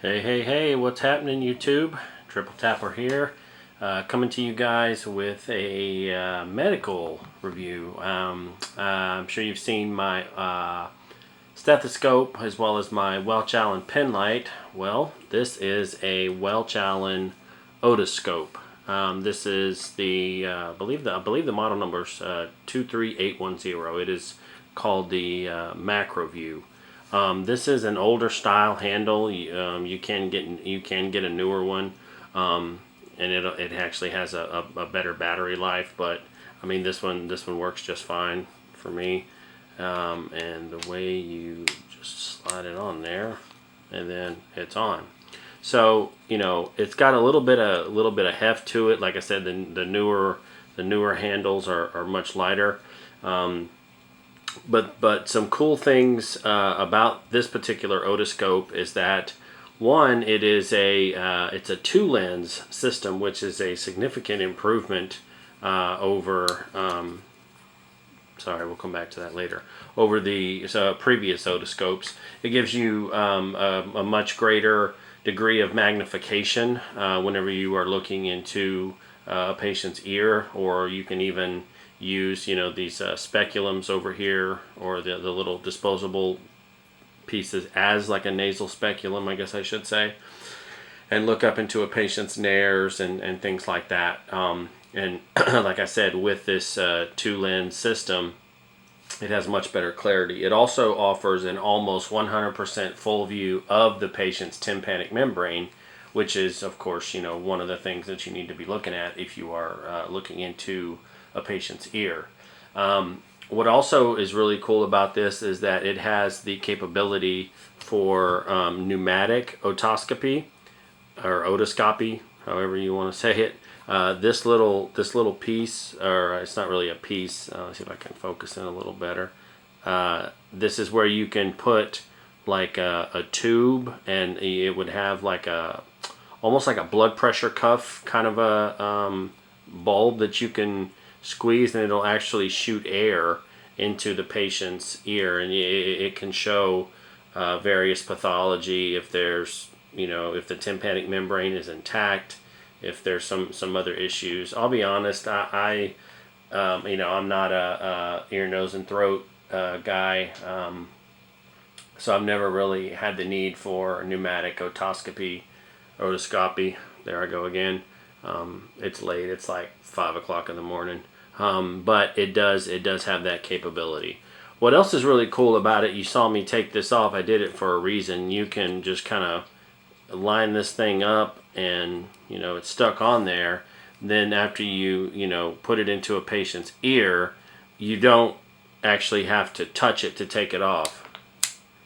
Hey, what's happening, YouTube? Triple Tapper here, coming to you guys with a medical review. I'm sure you've seen my stethoscope as well as my Welch Allyn pen light. Well, this is a Welch Allyn Otoscope. This is the I believe the model number's 23810. It is called the Macroview. This is an older style handle. You can get a newer one, and it actually has a better battery life. But I mean, this one works just fine for me. And the way you just slide it on there, and then it's on. So it's got a little bit of heft to it. Like I said, the newer handles are much lighter. But some cool things about this particular otoscope is that, one, it's a two lens system, which is a significant improvement over. Sorry, we'll come back to that later. Over the previous otoscopes, it gives you a much greater degree of magnification whenever you are looking into a patient's ear, or you can even use these speculums over here, or the little disposable pieces as like a nasal speculum, I guess I should say, and look up into a patient's nares and things like that. And like I said, with this two lens system, it has much better clarity. It also offers an almost 100% full view of the patient's tympanic membrane, which is, of course, one of the things that you need to be looking at if you are looking into a patient's ear. What also is really cool about this is that it has the capability for pneumatic otoscopy, or otoscopy, however you want to say it. This little piece, or it's not really a piece. Let's see if I can focus in a little better. This is where you can put like a tube, and it would have like almost like a blood pressure cuff kind of a bulb that you can squeeze, and it'll actually shoot air into the patient's ear, and it can show various pathology if there's if the tympanic membrane is intact, if there's some other issues. I'll be honest, I'm not a ear, nose, and throat guy, so I've never really had the need for pneumatic otoscopy. There I go again. It's late. It's like 5 o'clock in the morning. But it does have that capability. What else is really cool about it, you saw me take this off. I did it for a reason. You can just kind of line this thing up, and it's stuck on there. Then after you put it into a patient's ear, you don't actually have to touch it to take it off.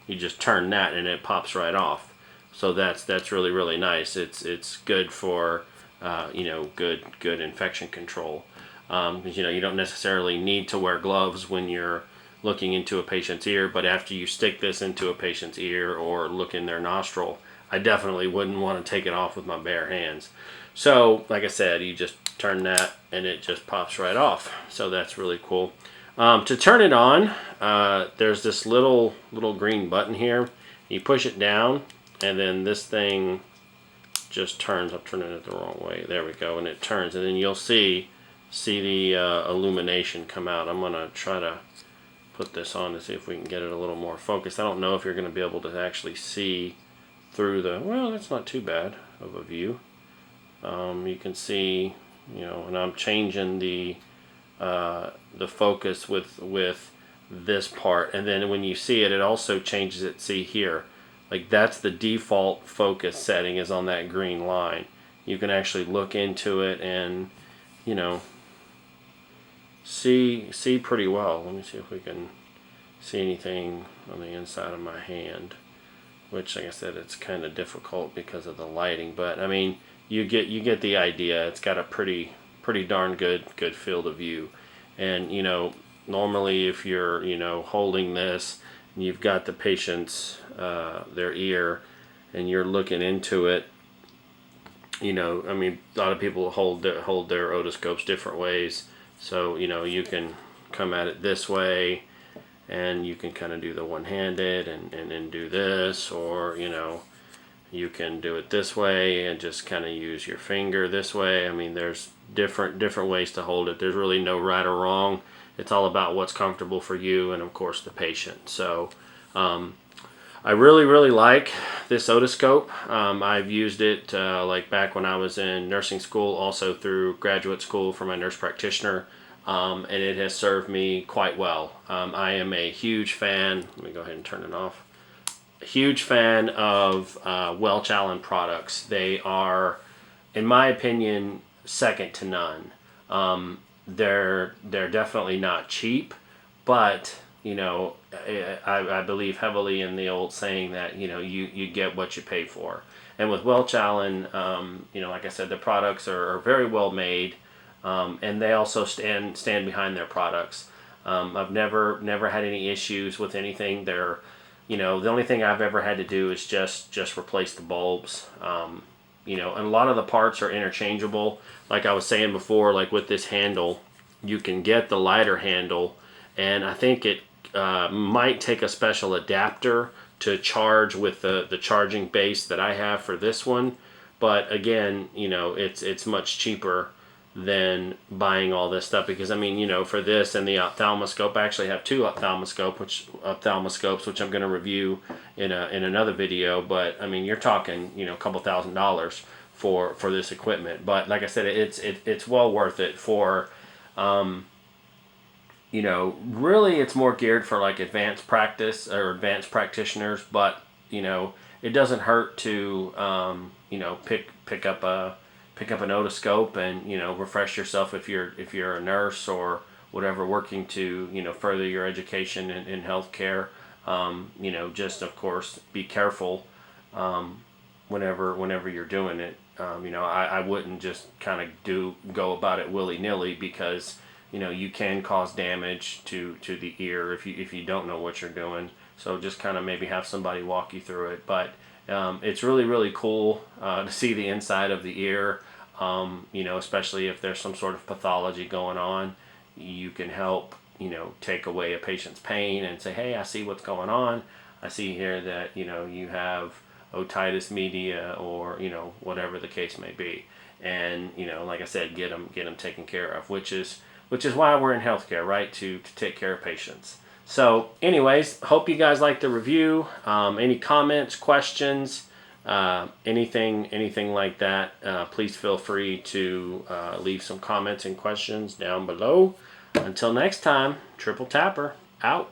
You just turn that and it pops right off. So that's really nice. It's good for good infection control. Because you don't necessarily need to wear gloves when you're looking into a patient's ear, but after you stick this into a patient's ear or look in their nostril, I definitely wouldn't want to take it off with my bare hands. So like I said, you just turn that and it just pops right off. So that's really cool. To turn it on, there's this little green button here. You push it down, and then this thing just turns. I'm turning it the wrong way. There we go, and it turns, and then you'll see the illumination come out. I'm gonna try to put this on to see if we can get it a little more focused. I don't know if you're gonna be able to actually see through well, that's not too bad of a view. You can see, and I'm changing the focus with this part, and then when you see it, it also changes it. See here, like that's the default focus setting is on that green line. You can actually look into it and see pretty well. Let me see if we can see anything on the inside of my hand, which, like I said, it's kind of difficult because of the lighting, but I mean, you get the idea. It's got a pretty darn good field of view. And normally if you're holding this and you've got the patient's their ear and you're looking into it, I mean, a lot of people hold their otoscopes different ways. So you can come at it this way, and you can kind of do the one-handed and do this, or You can do it this way and just kind of use your finger this way. I mean, there's different ways to hold it. There's really no right or wrong. It's all about what's comfortable for you and of course the patient. So I really like this otoscope. I've used it like back when I was in nursing school, also through graduate school for my nurse practitioner, and it has served me quite well. I am a huge fan. Let me go ahead and turn it off. A huge fan of Welch Allyn products. They are, in my opinion, second to none. They're definitely not cheap, but you know, I believe heavily in the old saying that, you know, you get what you pay for. And with Welch Allyn, you know, like I said, the products are very well made, and they also stand behind their products. I've never had any issues with anything. They're, you know, the only thing I've ever had to do is just replace the bulbs. You know, and a lot of the parts are interchangeable. Like I was saying before, like with this handle, you can get the lighter handle, and I think it might take a special adapter to charge with the charging base that I have for this one. But again, you know, it's much cheaper than buying all this stuff, because I mean, you know, for this and the ophthalmoscope, I actually have two ophthalmoscopes, which I'm going to review in another video. But I mean, you're talking, you know, a couple $1,000s for this equipment. But like I said, it's well worth it for. You know, really it's more geared for like advanced practice or advanced practitioners, but you know, it doesn't hurt to you know, pick up an otoscope and, you know, refresh yourself if you're a nurse or whatever, working to, you know, further your education in healthcare. You know, just of course be careful whenever you're doing it. You know, I wouldn't just kind of go about it willy-nilly, because you know, you can cause damage to the ear if you don't know what you're doing. So just kind of maybe have somebody walk you through it. But it's really cool to see the inside of the ear. You know, especially if there's some sort of pathology going on, you can help, you know, take away a patient's pain and say, hey, I see what's going on. I see here that, you know, you have otitis media, or, you know, whatever the case may be. And, you know, like I said, get them taken care of, which is why we're in healthcare, right? To take care of patients. So anyways, hope you guys like the review. Any comments, questions, anything like that, please feel free to leave some comments and questions down below. Until next time, Triple Tapper, out.